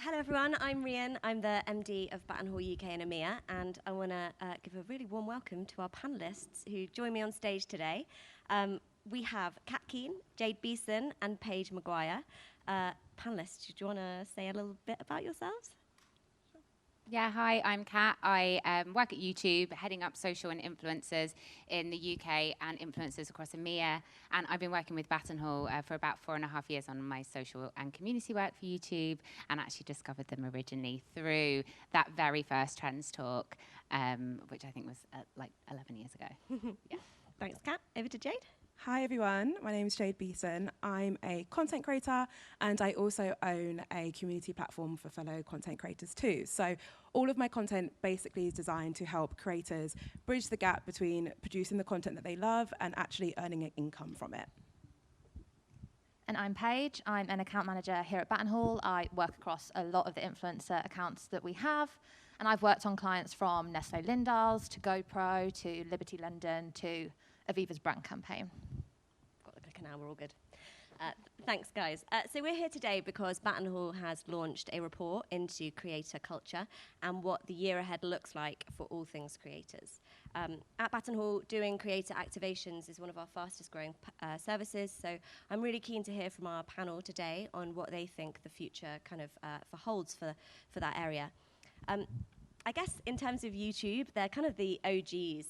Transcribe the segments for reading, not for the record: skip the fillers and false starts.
Hello everyone, I'm Rhian. I'm the MD of Battenhall UK and EMEA, and I want to give a really warm welcome to our panellists who join me on stage today. We have Kat Keane, Jade Beason, and Paige Maguire. Panellists, do you want to say a little bit about yourselves? Yeah, hi, I'm Kat. I work at YouTube, heading up social and influencers in the UK and influencers across EMEA. And I've been working with Battenhall for about 4.5 years on my social and community work for YouTube, and actually discovered them originally through that very first Trends talk, which I think was like 11 years ago. Yeah. Thanks, Kat. Over to Jade. Hi everyone, my name is Jade Beason. I'm a content creator and I also own a community platform for fellow content creators too. So all of my content basically is designed to help creators bridge the gap between producing the content that they love and actually earning an income from it. And I'm Paige. I'm an account manager here at Battenhall. I work across a lot of the influencer accounts that we have. And I've worked on clients from Nestle Lindals to GoPro to Liberty London to Aviva's brand campaign. Got the clicker now, we're all good. Thanks, guys. So we're here today because Battenhall has launched a report into creator culture and what the year ahead looks like for all things creators. At Battenhall, doing creator activations is one of our fastest growing services, so I'm really keen to hear from our panel today on what they think the future kind of holds for that area. I guess in terms of YouTube, they're kind of the OGs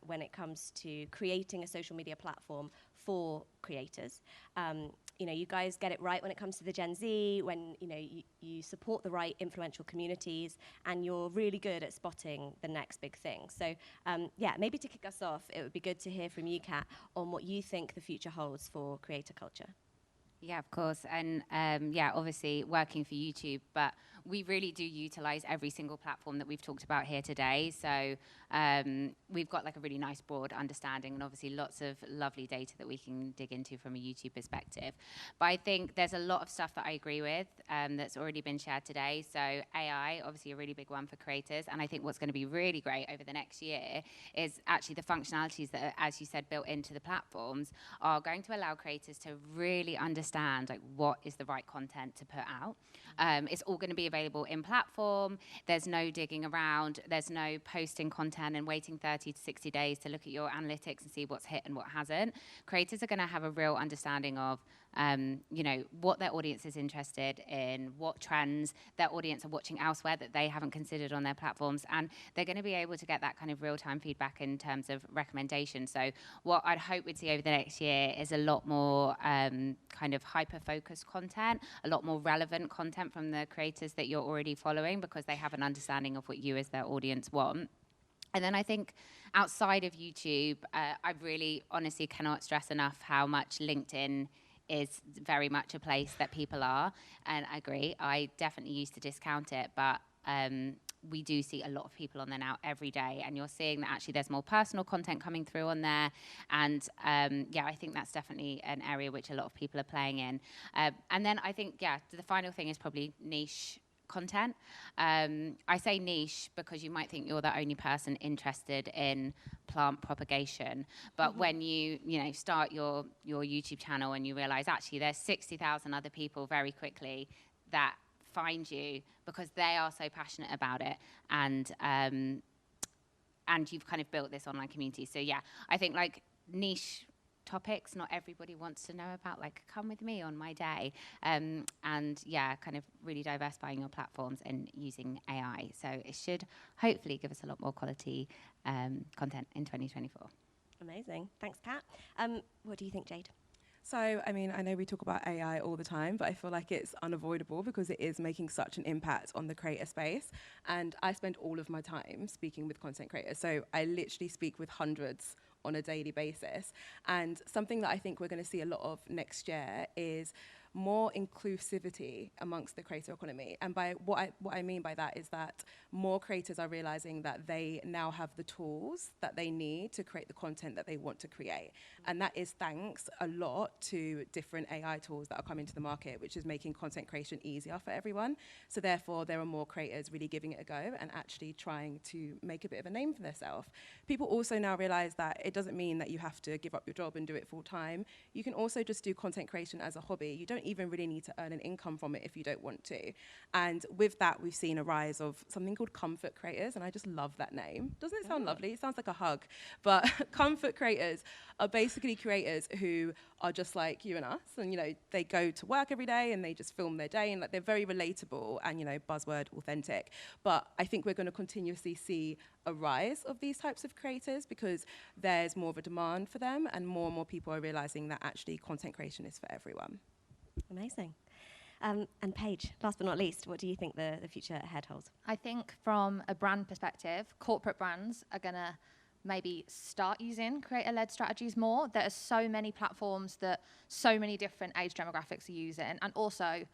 when it comes to creating a social media platform for creators. You know, you guys get it right when it comes to the Gen Z, when you support the right influential communities, and you're really good at spotting the next big thing. So yeah, maybe to kick us off, it would be good to hear from you, Kat, on what you think the future holds for creator culture. Yeah, of course. And yeah, obviously working for YouTube, but we really do utilize every single platform that we've talked about here today. So we've got like a really nice broad understanding and obviously lots of lovely data that we can dig into from a YouTube perspective. But I think there's a lot of stuff that I agree with that's already been shared today. So AI, obviously a really big one for creators. And I think what's going to be really great over the next year is actually the functionalities that are, as you said, built into the platforms are going to allow creators to really understand like what is the right content to put out. It's all going to be available in platform. There's no digging around. There's no posting content and waiting 30 to 60 days to look at your analytics and see what's hit and what hasn't. Creators are going to have a real understanding of what their audience is interested in, what trends their audience are watching elsewhere that they haven't considered on their platforms, and they're going to be able to get that kind of real-time feedback in terms of recommendations. So what I'd hope we'd see over the next year is a lot more kind of hyper-focused content, a lot more relevant content from the creators that you're already following because they have an understanding of what you as their audience want. And then I think outside of YouTube, I really honestly cannot stress enough how much LinkedIn is very much a place that people are. And I agree, I definitely used to discount it, but we do see a lot of people on there now every day. And you're seeing that actually there's more personal content coming through on there. And yeah, I think that's definitely an area which a lot of people are playing in. And then I think, yeah, the final thing is probably niche content. I say niche because you might think you're the only person interested in plant propagation, but when you start your YouTube channel and you realize actually there's 60,000 other people very quickly that find you because they are so passionate about it, and you've kind of built this online community. So yeah, I think like niche topics not everybody wants to know about, like come with me on my day, and yeah, kind of really diversifying your platforms and using AI. So it should hopefully give us a lot more quality content in 2024. Amazing. Thanks, Kat. What do you think, Jade? So, I mean, I know we talk about AI all the time, but I feel like it's unavoidable because it is making such an impact on the creator space. And I spend all of my time speaking with content creators. So I literally speak with hundreds on a daily basis. And something that I think we're going to see a lot of next year is more inclusivity amongst the creator economy. And by what I mean by that is that more creators are realizing that they now have the tools that they need to create the content that they want to create. And that is thanks a lot to different AI tools that are coming to the market, which is making content creation easier for everyone. So therefore, there are more creators really giving it a go and actually trying to make a bit of a name for themselves. People also now realize that it doesn't mean that you have to give up your job and do it full time. You can also just do content creation as a hobby. You don't don't even really need to earn an income from it if you don't want to. And with that, we've seen a rise of something called comfort creators, and I just love that name. Doesn't it sound lovely? It sounds like a hug. But comfort creators are basically creators who are just like you and us, and, you know, they go to work every day and they just film their day, and like they're very relatable and, you know, buzzword authentic. But I think we're going to continuously see a rise of these types of creators because there's more of a demand for them, and more people are realizing that actually content creation is for everyone. Amazing. And Paige, last but not least, what do you think the future ahead holds? I think from a brand perspective, corporate brands are going to maybe start using creator-led strategies more. There are so many platforms that so many different age demographics are using, and also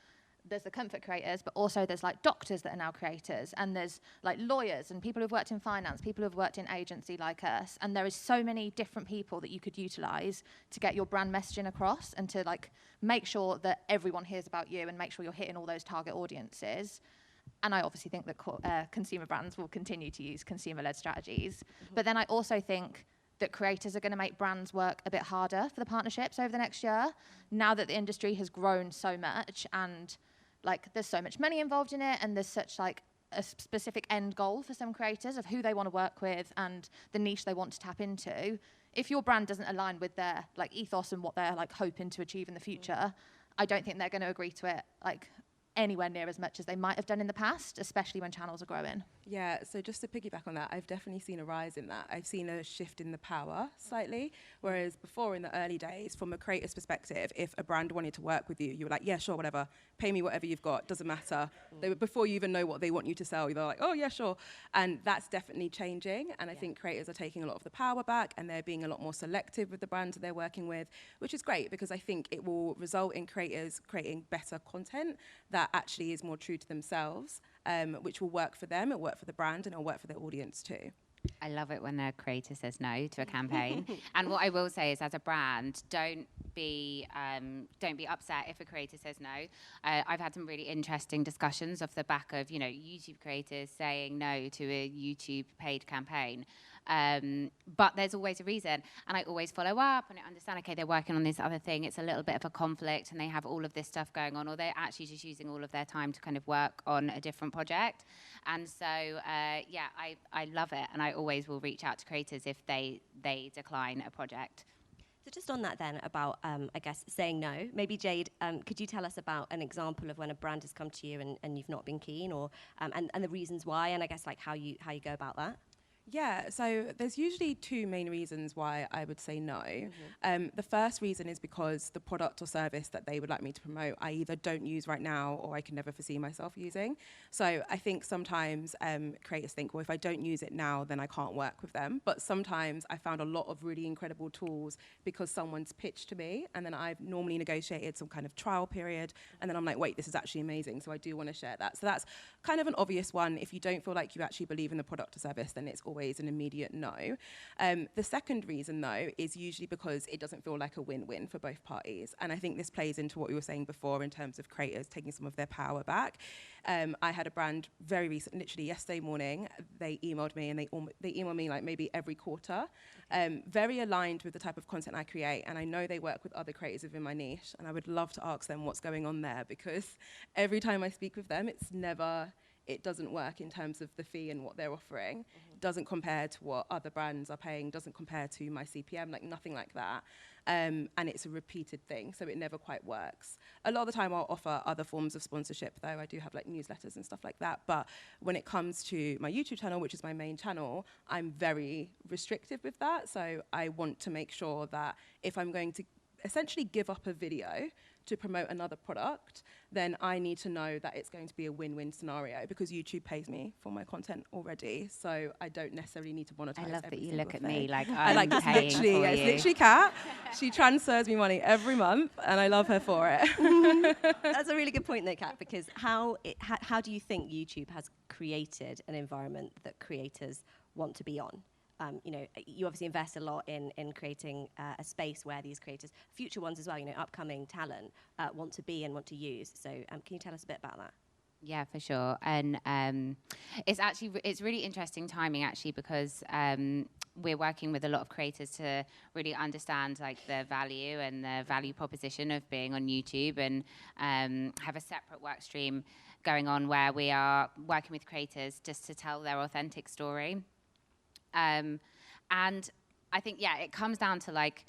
there's the comfort creators, but also there's like doctors that are now creators, and there's like lawyers and people who've worked in finance, people who've worked in agency like us, and there is so many different people that you could utilize to get your brand messaging across and to like make sure that everyone hears about you and make sure you're hitting all those target audiences. And I obviously think that consumer brands will continue to use consumer-led strategies. But then I also think that creators are going to make brands work a bit harder for the partnerships over the next year, now that the industry has grown so much, and like there's so much money involved in it, and there's such like a specific end goal for some creators of who they want to work with and the niche they want to tap into. If your brand doesn't align with their like ethos and what they're like hoping to achieve in the future, I don't think they're going to agree to it like anywhere near as much as they might have done in the past, especially when channels are growing. Yeah, so just to piggyback on that, I've definitely seen a rise in that. I've seen a shift in the power slightly, whereas before in the early days, from a creator's perspective, if a brand wanted to work with you, you were like, yeah, sure, whatever, pay me whatever you've got, doesn't matter. Before you even know what they want you to sell, they're like, oh, yeah, sure. And that's definitely changing, and I think creators are taking a lot of the power back, and they're being a lot more selective with the brands that they're working with, which is great, because I think it will result in creators creating better content that actually is more true to themselves, which will work for them, it'll work for the brand, and it'll work for their audience too. I love it when a creator says no to a campaign. And what I will say is, as a brand, don't be upset if a creator says no. I've had some really interesting discussions off the back of, you know, YouTube creators saying no to a YouTube paid campaign. But there's always a reason, and I always follow up and I understand, okay, they're working on this other thing, it's a little bit of a conflict and they have all of this stuff going on, or they're actually just using all of their time to kind of work on a different project. And so yeah, I love it, and I always will reach out to creators if they decline a project. So just on that then about, I guess, saying no, maybe Jade, could you tell us about an example of when a brand has come to you and you've not been keen, or and the reasons why, and I guess like how you go about that? Yeah, so there's usually two main reasons why I would say no. The first reason is because the product or service that they would like me to promote, I either don't use right now or I can never foresee myself using. So I think sometimes creators think, well, if I don't use it now, then I can't work with them. But sometimes I found a lot of really incredible tools because someone's pitched to me, and then I've normally negotiated some kind of trial period, and then I'm like, wait, this is actually amazing, so I do want to share that. So that's kind of an obvious one. If you don't feel like you actually believe in the product or service, then it's always an immediate no. The second reason, though, is usually because it doesn't feel like a win-win for both parties. And I think this plays into what we were saying before in terms of creators taking some of their power back. I had a brand very recent, literally yesterday morning, they emailed me, and they email me like maybe every quarter, very aligned with the type of content I create. And I know they work with other creators within my niche, and I would love to ask them what's going on there, because every time I speak with them, it doesn't work in terms of the fee and what they're offering. Doesn't compare to what other brands are paying, doesn't compare to my CPM, like nothing like that. And it's a repeated thing, so it never quite works. A lot of the time I'll offer other forms of sponsorship, though. I do have like newsletters and stuff like that. But when it comes to my YouTube channel, which is my main channel, I'm very restrictive with that. So I want to make sure that if I'm going to essentially give up a video to promote another product, then I need to know that it's going to be a win-win scenario, because YouTube pays me for my content already, so I don't necessarily need to monetize. I love that you look at thing. me like I I'm like it's paying literally, for it's you. literally Kat. She transfers me money every month, and I love her for it. That's a really good point, though, Kat, because how do you think YouTube has created an environment that creators want to be on? You know, you obviously invest a lot in creating a space where these creators, future ones as well, you know, upcoming talent, want to be and want to use. So can you tell us a bit about that? Yeah, for sure. And it's really interesting timing, actually, because we're working with a lot of creators to really understand like the value and the value proposition of being on YouTube, and have a separate work stream going on where we are working with creators just to tell their authentic story. And I think, yeah, it comes down to like,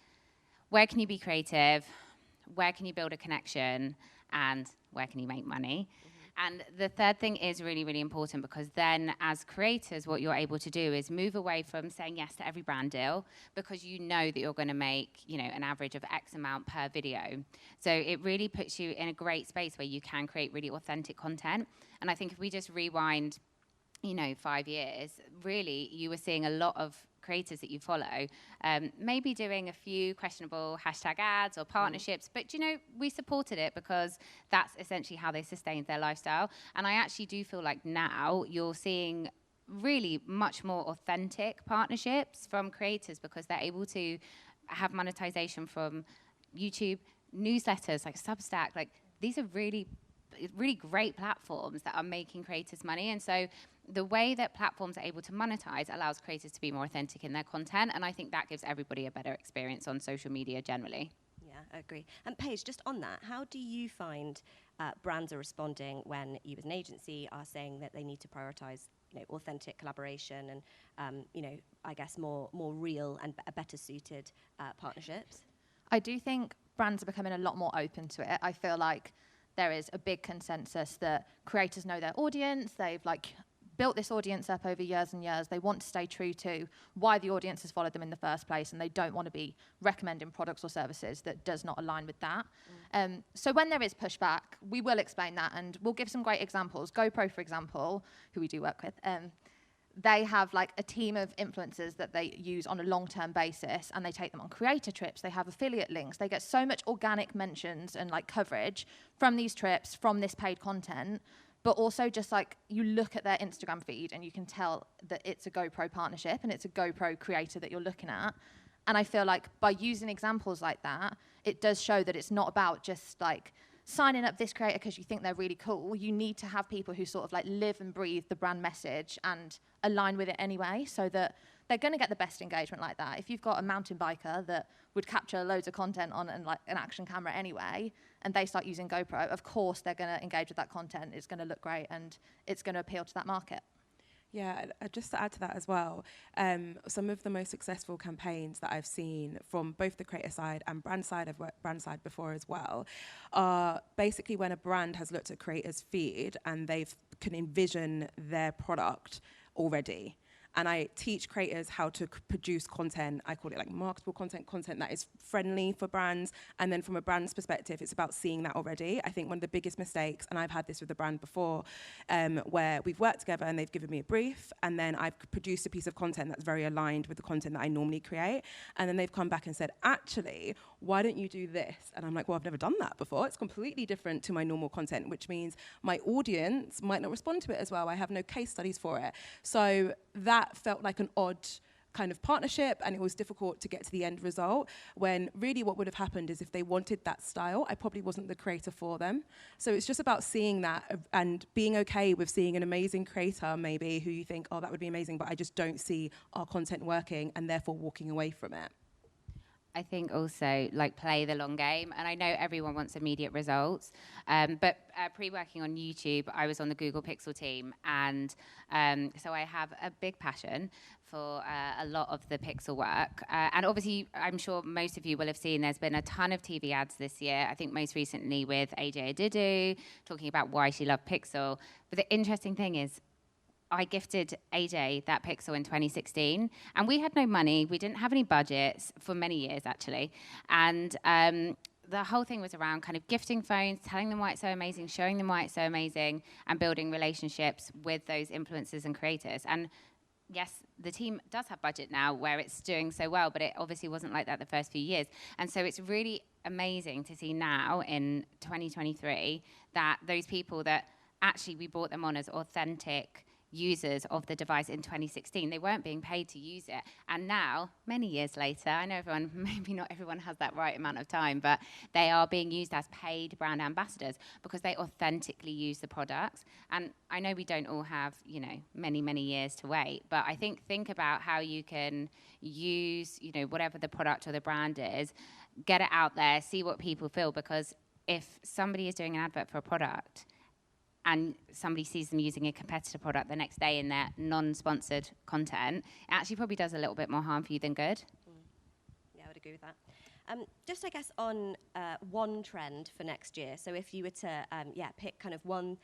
where can you be creative? Where can you build a connection? And where can you make money? And the third thing is really, really important, because then as creators, what you're able to do is move away from saying yes to every brand deal, because you know that you're going to make, you know, an average of X amount per video. So it really puts you in a great space where you can create really authentic content. And I think if we just rewind, you know, 5 years, really, you were seeing a lot of creators that you follow, maybe doing a few questionable hashtag ads or partnerships, but you know, we supported it because that's essentially how they sustained their lifestyle. And I actually do feel like now you're seeing really much more authentic partnerships from creators, because they're able to have monetization from YouTube, newsletters like Substack. Like, these are really great platforms that are making creators money. And so the way that platforms are able to monetize allows creators to be more authentic in their content, and I think that gives everybody a better experience on social media generally. Yeah, I agree. And Paige, just on that, how do you find brands are responding when you as an agency are saying that they need to prioritize, you know, authentic collaboration and, you know, I guess more real and better suited partnerships? I do think brands are becoming a lot more open to it. I feel like there is a big consensus that creators know their audience. They've like built this audience up over years and years. They want to stay true to why the audience has followed them in the first place, and they don't want to be recommending products or services that does not align with that. So when there is pushback, we will explain that, and we'll give some great examples. GoPro, for example, who we do work with, they have like a team of influencers that they use on a long-term basis, and they take them on creator trips. They have affiliate links. They get so much organic mentions and like coverage from these trips, from this paid content. But also just like you look at their Instagram feed and you can tell that it's a GoPro partnership and it's a GoPro creator that you're looking at. And I feel like by using examples like that, it does show that it's not about just like signing up this creator because you think they're really cool. You need to have people who sort of like live and breathe the brand message and align with it anyway, so that they're going to get the best engagement like that. If you've got a mountain biker that would capture loads of content on like an action camera anyway, and they start using GoPro, of course they're going to engage with that content. It's going to look great and it's going to appeal to that market. Yeah, just to add to that as well, some of the most successful campaigns that I've seen from both the creator side and brand side, I've worked brand side before as well, are basically when a brand has looked at creators' feed and they can envision their product already. And I teach creators how to produce content. I call it like marketable content that is friendly for brands. And then from a brand's perspective, it's about seeing that already. I think one of the biggest mistakes, and I've had this with a brand before, where we've worked together and they've given me a brief, and then I've produced a piece of content that's very aligned with the content that I normally create. And then they've come back and said, actually, why don't you do this? And I'm like, well, I've never done that before. It's completely different to my normal content, which means my audience might not respond to it as well. I have no case studies for it. So that felt like an odd kind of partnership, and it was difficult to get to the end result, when really what would have happened is if they wanted that style, I probably wasn't the creator for them. So it's just about seeing that and being okay with seeing an amazing creator maybe who you think, oh, that would be amazing, but I just don't see our content working, and therefore walking away from it. I think also like play the long game, and I know everyone wants immediate results, but pre-working on YouTube, I was on the Google Pixel team, and so I have a big passion for a lot of the Pixel work, and obviously I'm sure most of you will have seen there's been a ton of TV ads this year, I think most recently with AJ talking about why she loved Pixel. But the interesting thing is, I gifted AJ that Pixel in 2016, and we had no money. We didn't have any budgets for many years, actually. And the whole thing was around kind of gifting phones, telling them why it's so amazing, showing them why it's so amazing, and building relationships with those influencers and creators. And yes, the team does have budget now where it's doing so well, but it obviously wasn't like that the first few years. And so it's really amazing to see now in 2023 that those people that actually we brought them on as authentic, users of the device in 2016. They weren't being paid to use it. And now, many years later, I know maybe not everyone has that right amount of time, but they are being used as paid brand ambassadors because they authentically use the products. And I know we don't all have, many, many years to wait, but I think about how you can use, whatever the product or the brand is, get it out there, see what people feel, because if somebody is doing an advert for a product and somebody sees them using a competitor product the next day in their non-sponsored content, it actually probably does a little bit more harm for you than good. Yeah, I would agree with that. Just, I guess, on one trend for next year. So if you were to, pick kind of one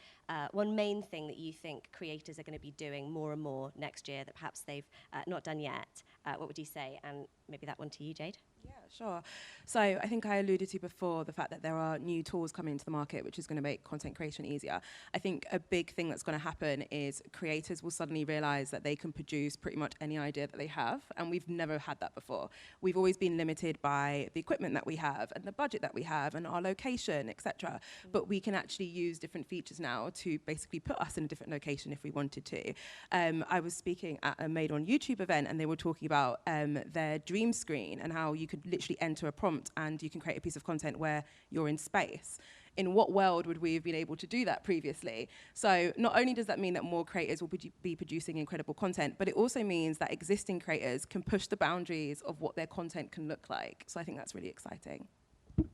main thing that you think creators are going to be doing more and more next year that perhaps they've not done yet, what would you say? And maybe that one to you, Jade. Yeah, sure. So I think I alluded to before the fact that there are new tools coming into the market, which is going to make content creation easier. I think a big thing that's going to happen is creators will suddenly realize that they can produce pretty much any idea that they have. And we've never had that before. We've always been limited by the equipment that we have and the budget that we have and our location, etc. But we can actually use different features now to basically put us in a different location if we wanted to. I was speaking at a Made on YouTube event, and they were talking about their dream screen and how you could literally enter a prompt and you can create a piece of content where you're in space. In what world would we have been able to do that previously? So not only does that mean that more creators will be producing incredible content, but it also means that existing creators can push the boundaries of what their content can look like. So I think that's really exciting.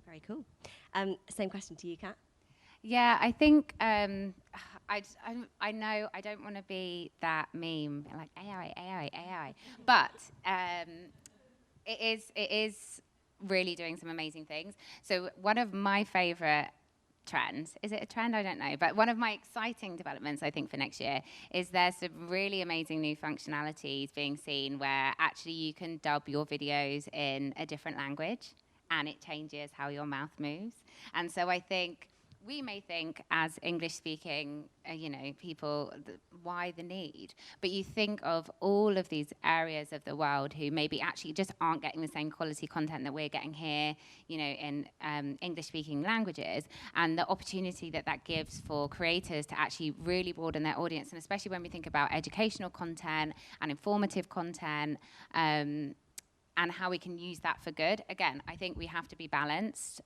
Very cool. Same question to you, Kat. Yeah, I think I know I don't want to be that meme like AI, but it is really doing some amazing things. So one of my favorite trends, is it a trend? I don't know, but one of my exciting developments I think for next year is there's some really amazing new functionalities being seen where actually you can dub your videos in a different language and it changes how your mouth moves. And so I think we may think as English-speaking, people, why the need? But you think of all of these areas of the world who maybe actually just aren't getting the same quality content that we're getting here, in English-speaking languages, and the opportunity that gives for creators to actually really broaden their audience, and especially when we think about educational content and informative content, and how we can use that for good. Again, I think we have to be balanced.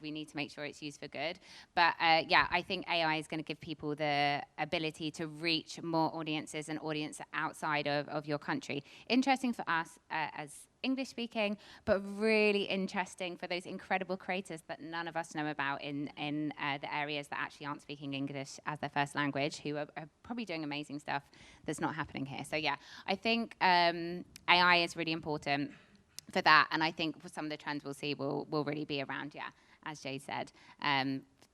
We need to make sure it's used for good. But I think AI is going to give people the ability to reach more audiences and audience outside of your country. Interesting for us as English speaking, but really interesting for those incredible creators that none of us know about in the areas that actually aren't speaking English as their first language, who are probably doing amazing stuff that's not happening here. So yeah, I think AI is really important for that, and I think for some of the trends we'll see will really be around, as Jay said,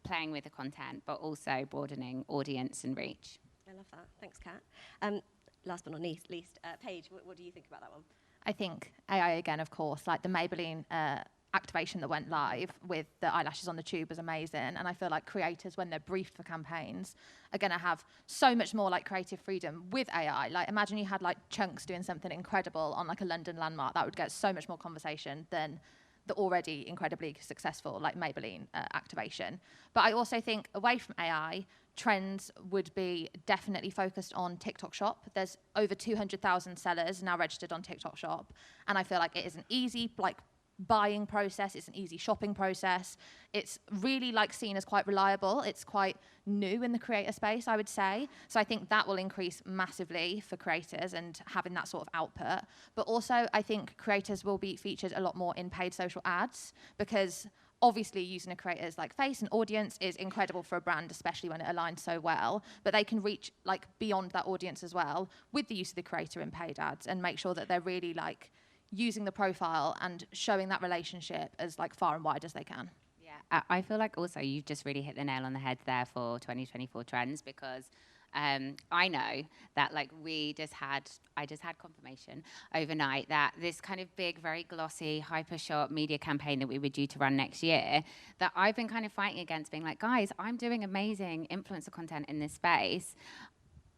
playing with the content, but also broadening audience and reach. I love that. Thanks, Kat. Last but not least, Paige, what do you think about that one? I think AI again, of course, like the Maybelline activation that went live with the eyelashes on the tube was amazing. And I feel like creators, when they're briefed for campaigns, are going to have so much more like creative freedom with AI. Like imagine you had like Chunks doing something incredible on like a London landmark. That would get so much more conversation than the already incredibly successful like Maybelline activation. But I also think away from AI, trends would be definitely focused on TikTok Shop. There's over 200,000 sellers now registered on TikTok Shop. And I feel like it is an easy buying process. It's an easy shopping process. It's really seen as quite reliable. It's quite new in the creator space, I would say. So I think that will increase massively for creators and having that sort of output. But also I think creators will be featured a lot more in paid social ads, because obviously using a creator's face and audience is incredible for a brand, especially when it aligns so well, but they can reach beyond that audience as well with the use of the creator in paid ads and make sure that they're really using the profile and showing that relationship as far and wide as they can. Yeah, I feel like also you've just really hit the nail on the head there for 2024 trends, because I know that I just had confirmation overnight that this kind of big, very glossy, hyper shot media campaign that we were due to run next year, that I've been kind of fighting against, being like, guys, I'm doing amazing influencer content in this space.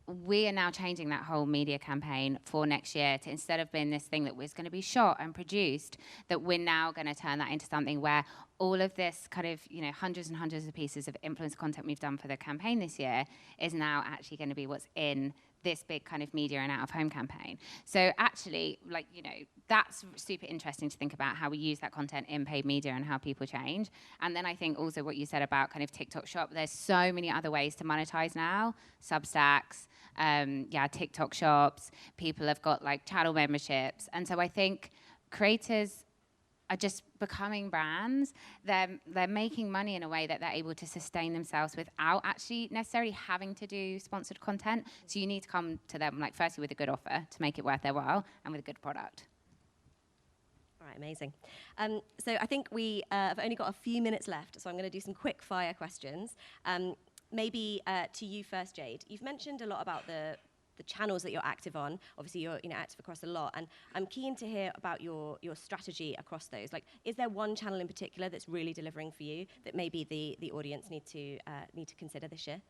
We are now changing that whole media campaign for next year to, instead of being this thing that was going to be shot and produced, that we're now going to turn that into something where all of this kind of, hundreds and hundreds of pieces of influencer content we've done for the campaign this year is now actually going to be what's in this big kind of media and out-of-home campaign. So actually, like, you know, that's super interesting to think about how we use that content in paid media and how people change. And then I think also what you said about kind of TikTok Shop, there's so many other ways to monetize now. Substacks, TikTok shops, people have got like channel memberships. And so I think creators are just becoming brands. They're making money in a way that they're able to sustain themselves without actually necessarily having to do sponsored content. So you need to come to them, like, firstly with a good offer to make it worth their while, and with a good product. All right, amazing. So I think we have only got a few minutes left, so I'm going to do some quick fire questions. Maybe to you first, Jade. You've mentioned a lot about the channels that you're active on. Obviously, you're active across a lot, and I'm keen to hear about your strategy across those. Like, is there one channel in particular that's really delivering for you that maybe the audience need to consider this year?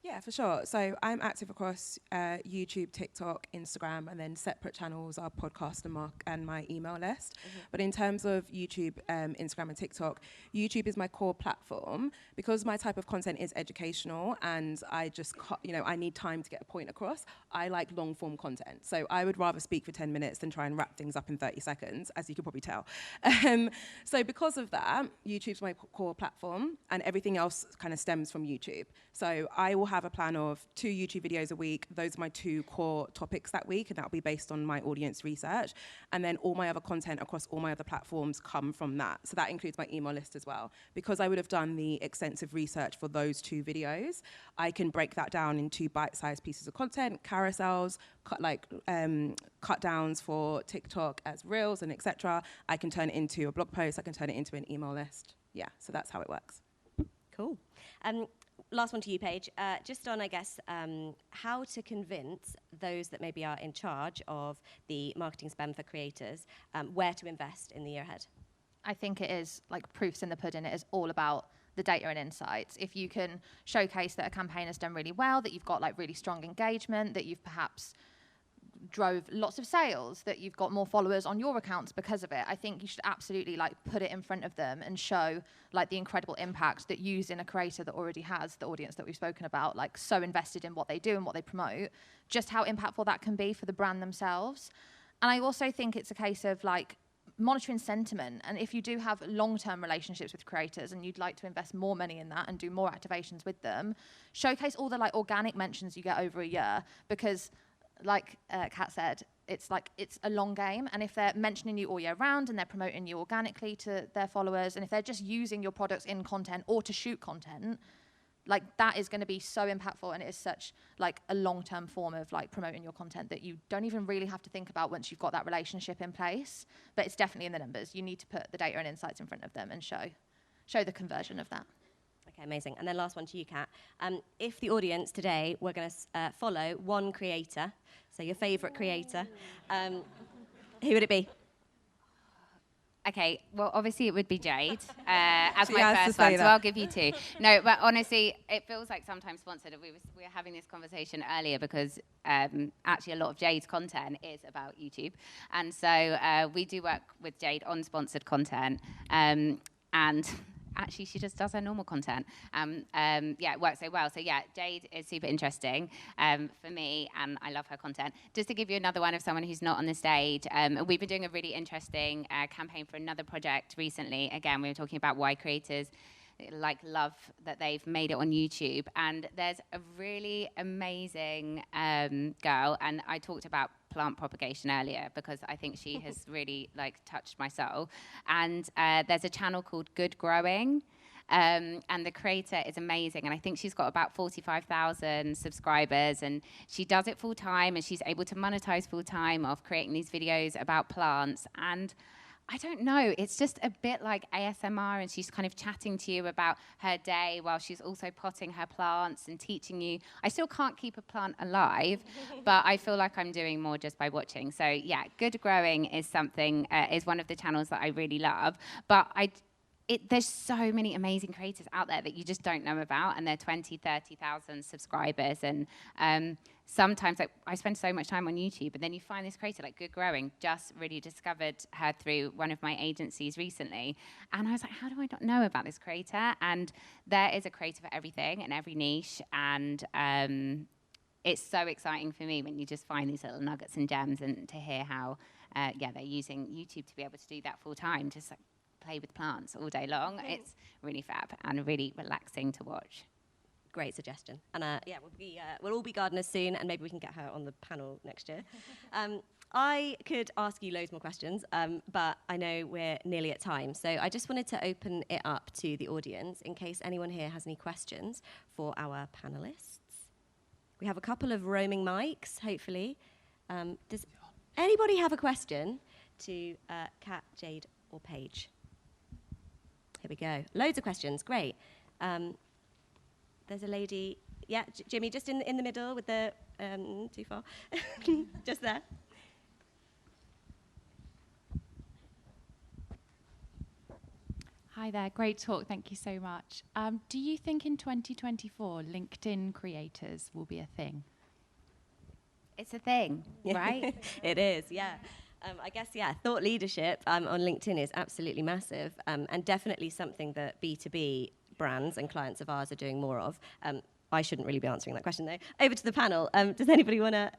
Yeah, for sure. So I'm active across YouTube, TikTok, Instagram, and then separate channels are podcast and my email list. Mm-hmm. But in terms of YouTube, Instagram, and TikTok, YouTube is my core platform because my type of content is educational, and I just, I need time to get a point across. I like long form content, so I would rather speak for 10 minutes than try and wrap things up in 30 seconds, as you could probably tell. So because of that, YouTube's my core platform, and everything else kind of stems from YouTube. So I will have a plan of 2 YouTube videos a week. Those are my 2 core topics that week, and that'll be based on my audience research. And then all my other content across all my other platforms come from that. So that includes my email list as well. Because I would have done the extensive research for those 2 videos, I can break that down into bite-sized pieces of content, carousels, cut downs for TikTok as reels and etc. I can turn it into a blog post. I can turn it into an email list. Yeah, so that's how it works. Cool. Last one to you, Paige. Just on, I guess, how to convince those that maybe are in charge of the marketing spend for creators where to invest in the year ahead. I think it is like proofs in the pudding. It is all about the data and insights. If you can showcase that a campaign has done really well, that you've got like really strong engagement, that you've perhaps drove lots of sales, that you've got more followers on your accounts because of it, I think you should absolutely like put it in front of them and show like the incredible impact that using a creator that already has the audience that we've spoken about, like so invested in what they do and what they promote, just how impactful that can be for the brand themselves. And I also think it's a case of like monitoring sentiment, and if you do have long-term relationships with creators and you'd like to invest more money in that and do more activations with them, showcase all the like organic mentions you get over a year, because like Kat said, it's a long game, and if they're mentioning you all year round and they're promoting you organically to their followers, and if they're just using your products in content or to shoot content, like that is going to be so impactful, and it is such like a long-term form of like promoting your content that you don't even really have to think about once you've got that relationship in place. But it's definitely in the numbers. You need to put the data and insights in front of them and show the conversion of that. Okay, amazing. And then last one to you, Kat. If the audience today were going to follow one creator, so your favourite creator, who would it be? Okay, well, obviously it would be Jade as my first one, so I'll give you 2. No, but honestly, it feels like sometimes sponsored. We were having this conversation earlier because actually a lot of Jade's content is about YouTube. And so we do work with Jade on sponsored content. And actually, she just does her normal content. It works so well. So yeah, Jade is super interesting for me, and I love her content. Just to give you another one of someone who's not on the stage, we've been doing a really interesting campaign for another project recently. Again, we were talking about why creators like love that they've made it on YouTube, and there's a really amazing girl, and I talked about plant propagation earlier because I think she has really like touched my soul. And there's a channel called Good Growing, and the creator is amazing, and I think she's got about 45,000 subscribers, and she does it full time, and she's able to monetize full time off creating these videos about plants. And I don't know, it's just a bit like ASMR, and she's kind of chatting to you about her day while she's also potting her plants and teaching you. I still can't keep a plant alive, but I feel like I'm doing more just by watching. So yeah, Good Growing is something, is one of the channels that I really love. But there's so many amazing creators out there that you just don't know about, and they're 20, 30,000 subscribers. And sometimes I spend so much time on YouTube, and then you find this creator like Good Growing. Just really discovered her through one of my agencies recently. And I was like, how do I not know about this creator? And there is a creator for everything and every niche. And it's so exciting for me when you just find these little nuggets and gems, and to hear how, they're using YouTube to be able to do that full time, just like play with plants all day long. It's really fab and really relaxing to watch. Great suggestion. And we'll all be gardeners soon, and maybe we can get her on the panel next year. I could ask you loads more questions, but I know we're nearly at time. So I just wanted to open it up to the audience in case anyone here has any questions for our panelists. We have a couple of roaming mics, hopefully. Does anybody have a question to Kat, Jade, or Paige? Here we go. Loads of questions. Great. There's a lady. Yeah, Jimmy, just in the middle with the... too far. Just there. Hi there, great talk, thank you so much. Do you think in 2024 LinkedIn creators will be a thing? It's a thing, right? It is, yeah. I guess, thought leadership on LinkedIn is absolutely massive, and definitely something that B2B brands and clients of ours are doing more of. I shouldn't really be answering that question, though. Over to the panel. Does anybody want to...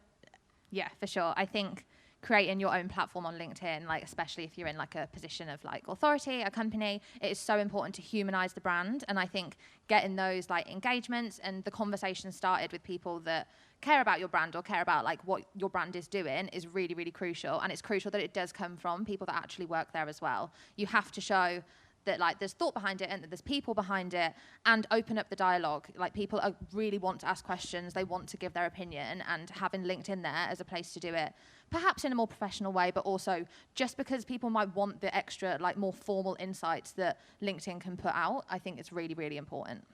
Yeah, for sure. I think creating your own platform on LinkedIn, like especially if you're in like a position of like authority, a company, it is so important to humanize the brand. And I think getting those like engagements and the conversation started with people that care about your brand or care about like what your brand is doing is really, really crucial. And it's crucial that it does come from people that actually work there as well. You have to show that like there's thought behind it and that there's people behind it, and open up the dialogue. Like people really want to ask questions, they want to give their opinion, and having LinkedIn there as a place to do it, perhaps in a more professional way, but also just because people might want the extra like more formal insights that LinkedIn can put out, I think it's really, really important.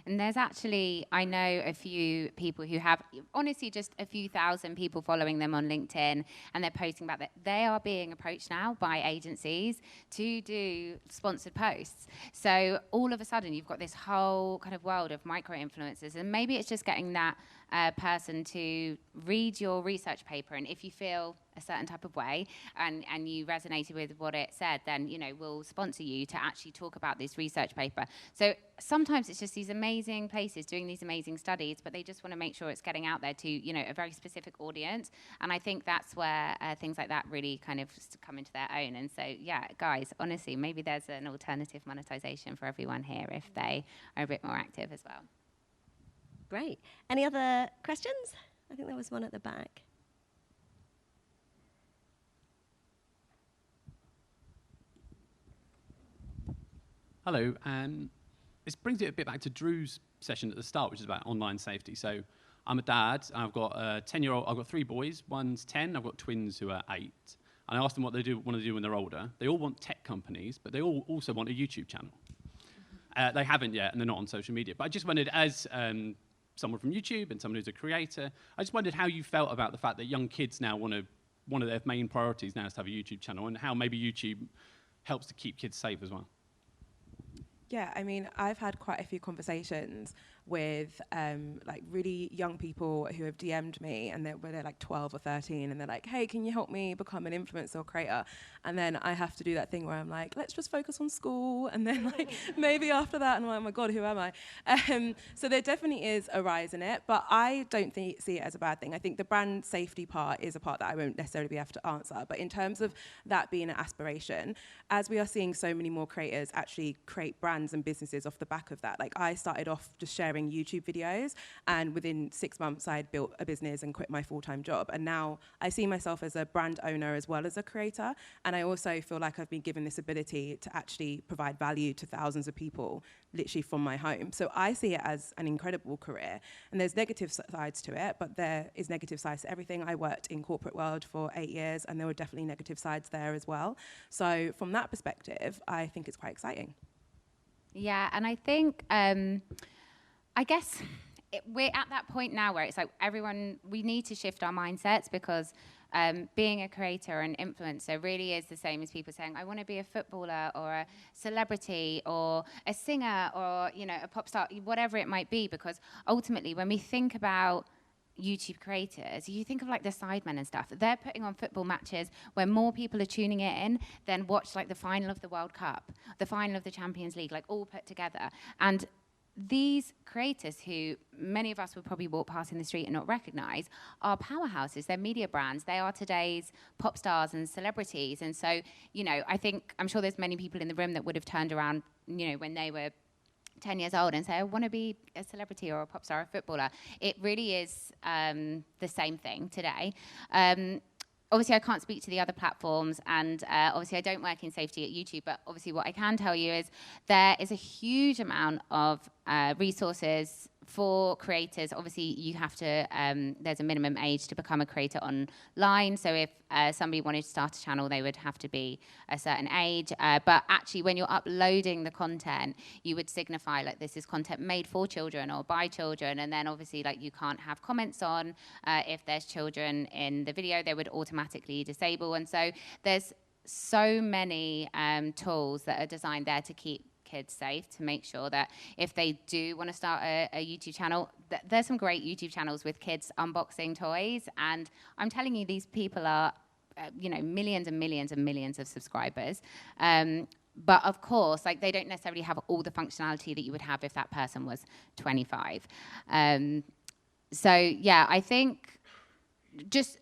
And there's actually, I know a few people who have, honestly, just a few thousand people following them on LinkedIn, and they're posting about that. They are being approached now by agencies to do sponsored posts. So all of a sudden, you've got this whole kind of world of micro-influencers, and maybe it's just getting that person to read your research paper, and if you feel a certain type of way and you resonated with what it said, then, you know, we'll sponsor you to actually talk about this research paper. So sometimes it's just these amazing places doing these amazing studies, but they just want to make sure it's getting out there to, you know, a very specific audience. And I think that's where things like that really kind of come into their own. And so, yeah, guys, honestly, maybe there's an alternative monetization for everyone here if they are a bit more active as well. Great. Any other questions? I think there was one at the back. Hello. This brings it a bit back to Drew's session at the start, which is about online safety. So I'm a dad. I've got a 10-year-old. I've got 3 boys. One's 10. I've got twins who are 8. And I asked them what they want to do when they're older. They all want tech companies, but they all also want a YouTube channel. They haven't yet, and they're not on social media. But I just wondered, as someone from YouTube and someone who's a creator, I just wondered how you felt about the fact that young kids now one of their main priorities now is to have a YouTube channel, and how maybe YouTube helps to keep kids safe as well. Yeah, I mean, I've had quite a few conversations with like really young people who have DM'd me, and they're like 12 or 13, and they're like, hey, can you help me become an influencer or creator? And then I have to do that thing where I'm like, let's just focus on school, and then like maybe after that, and I'm like, oh my God, who am I? So there definitely is a rise in it, but I don't see it as a bad thing. I think the brand safety part is a part that I won't necessarily be able to answer, but in terms of that being an aspiration, as we are seeing so many more creators actually create brands and businesses off the back of that. Like I started off just sharing YouTube videos, and within 6 months I had built a business and quit my full-time job, and now I see myself as a brand owner as well as a creator, and I also feel like I've been given this ability to actually provide value to thousands of people literally from my home. So I see it as an incredible career, and there's negative sides to it, but there is negative sides to everything. I worked in corporate world for 8 years, and there were definitely negative sides there as well. So from that perspective, I think it's quite exciting. Yeah, and I think, I guess we're at that point now where it's like we need to shift our mindsets, because being a creator and influencer really is the same as people saying, I want to be a footballer or a celebrity or a singer or, you know, a pop star, whatever it might be, because ultimately when we think about YouTube creators, you think of like the sidemen and stuff, they're putting on football matches where more people are tuning in than watch like the final of the World Cup, the final of the Champions League, like all put together. And these creators, who many of us would probably walk past in the street and not recognize, are powerhouses. They're media brands. They are today's pop stars and celebrities. And so, I'm sure there's many people in the room that would have turned around, when they were 10 years old and say, I want to be a celebrity or a pop star or a footballer. It really is the same thing today. Obviously, I can't speak to the other platforms, and obviously I don't work in safety at YouTube, but obviously what I can tell you is there is a huge amount of resources for creators. Obviously, you have to, there's a minimum age to become a creator online. So if somebody wanted to start a channel, they would have to be a certain age. But actually, when you're uploading the content, you would signify like this is content made for children or by children. And then obviously, like you can't have comments on. If there's children in the video, they would automatically disable. And so there's so many tools that are designed there to keep kids safe, to make sure that if they do want to start a YouTube channel, there's some great YouTube channels with kids unboxing toys, and I'm telling you, these people are millions and millions and millions of subscribers, but of course, like, they don't necessarily have all the functionality that you would have if that person was 25. So yeah, I think just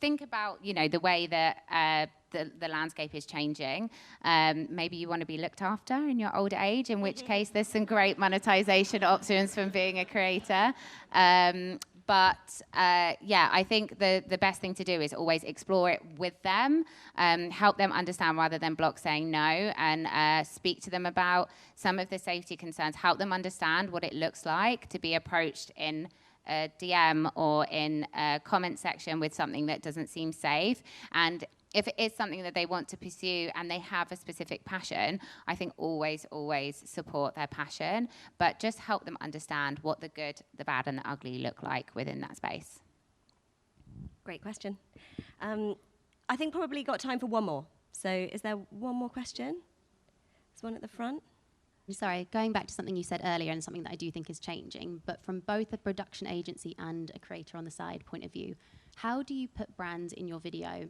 think about the way that the landscape is changing. Maybe you want to be looked after in your older age, in which case there's some great monetization options from being a creator. But I think the best thing to do is always explore it with them, help them understand rather than block saying no, and speak to them about some of the safety concerns, help them understand what it looks like to be approached in a DM or in a comment section with something that doesn't seem safe. And if it is something that they want to pursue and they have a specific passion, I think always support their passion, but just help them understand what the good, the bad, and the ugly look like within that space. Great question. I think probably got time for one more. So is there one more question? There's one at the front. Sorry, going back to something you said earlier and something that I do think is changing, but from both a production agency and a creator on the side point of view, how do you put brands in your video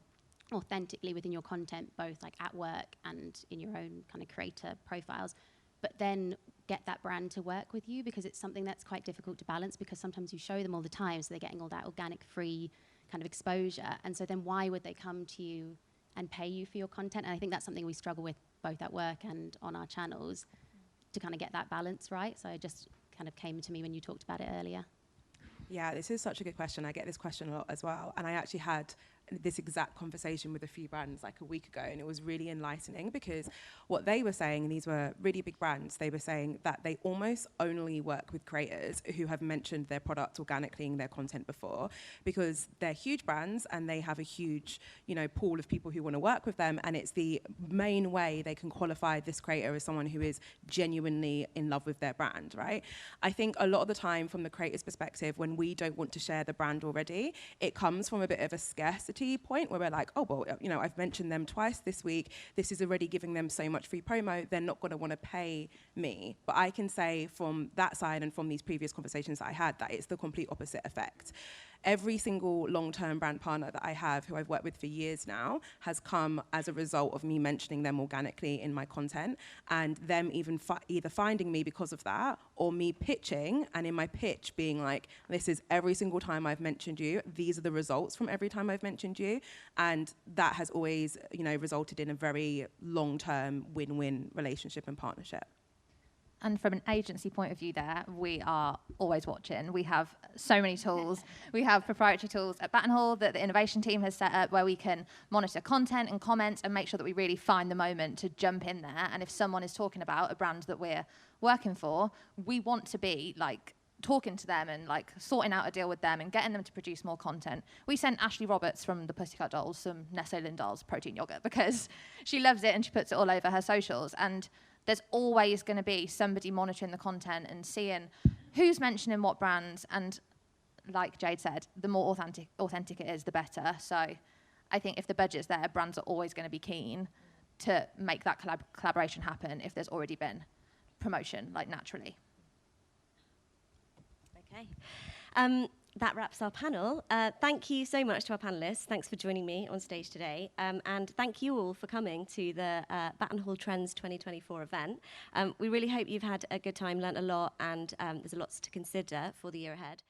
authentically within your content, both like at work and in your own kind of creator profiles, but then get that brand to work with you? Because it's something that's quite difficult to balance, because sometimes you show them all the time, so they're getting all that organic free kind of exposure, and so then why would they come to you and pay you for your content? And I think that's something we struggle with both at work and on our channels, to kind of get that balance right. So it just kind of came to me when you talked about it earlier. Yeah, this is such a good question. I get this question a lot as well. And I actually had this exact conversation with a few brands like a week ago, and it was really enlightening, because what they were saying, and these were really big brands, they were saying that they almost only work with creators who have mentioned their product organically in their content before, because they're huge brands and they have a huge, pool of people who want to work with them, and it's the main way they can qualify this creator as someone who is genuinely in love with their brand, right? I think a lot of the time, from the creator's perspective, when we don't want to share the brand already, it comes from a bit of a scarcity point where we're like, oh, well, I've mentioned them twice this week. This is already giving them so much free promo. They're not going to want to pay me. But I can say from that side and from these previous conversations that I had, that it's the complete opposite effect. Every single long-term brand partner that I have, who I've worked with for years now, has come as a result of me mentioning them organically in my content, and them even either finding me because of that, or me pitching, and in my pitch being like, this is every single time I've mentioned you, these are the results from every time I've mentioned you. And that has always, resulted in a very long-term win-win relationship and partnership. And from an agency point of view there, we are always watching. We have so many tools. We have proprietary tools at Battenhall that the innovation team has set up, where we can monitor content and comments and make sure that we really find the moment to jump in there. And if someone is talking about a brand that we're working for, we want to be like talking to them and like sorting out a deal with them and getting them to produce more content. We sent Ashley Roberts from the Pussycat Dolls some Nestle Lindals protein yogurt because she loves it and she puts it all over her socials. And there's always going to be somebody monitoring the content and seeing who's mentioning what brands. And like Jade said, the more authentic it is, the better. So I think if the budget's there, brands are always going to be keen to make that collaboration happen if there's already been promotion, like naturally. Okay. that wraps our panel. Thank you so much to our panellists. Thanks for joining me on stage today. And thank you all for coming to the Battenhall Trends 2024 event. We really hope you've had a good time, learnt a lot, and there's lots to consider for the year ahead.